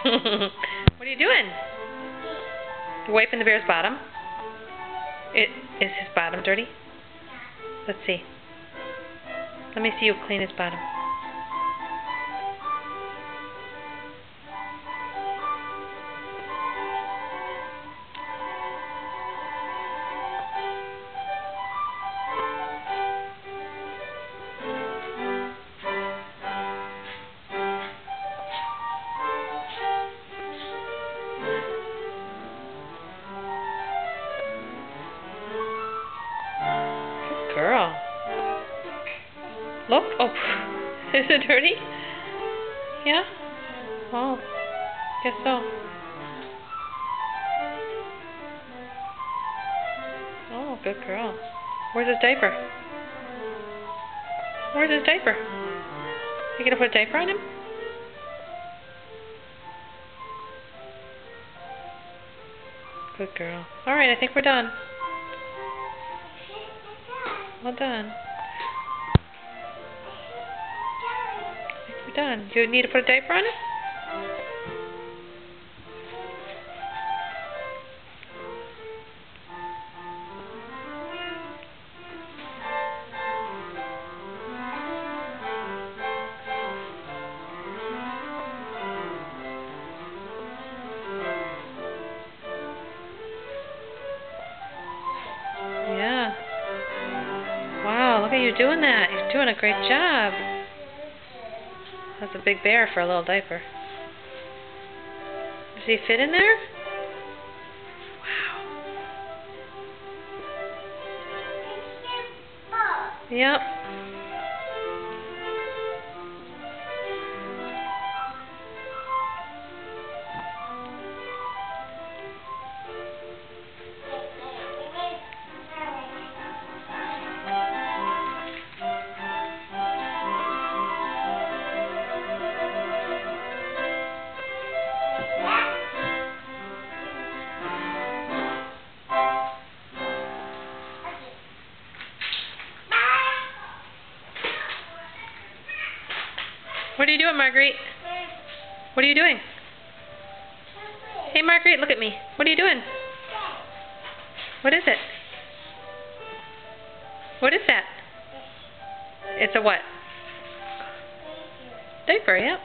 What are you doing? You're wiping the bear's bottom? Is his bottom dirty? Let's see. Let me see you clean his bottom. Girl. Look. Oh, is it dirty? Yeah? Oh, guess so. Oh, good girl. Where's his diaper? Where's his diaper? You gonna put a diaper on him? Good girl. Alright, I think we're done. Well done. I think we're done. Do you need to put a diaper on it? Yeah. Wow, look at you doing that. You're doing a great job. That's a big bear for a little diaper. Does he fit in there? Wow. Yep. What are you doing, Marguerite? What are you doing? Hey, Marguerite, look at me. What are you doing? What is it? What is that? It's a what? Diaper, yep.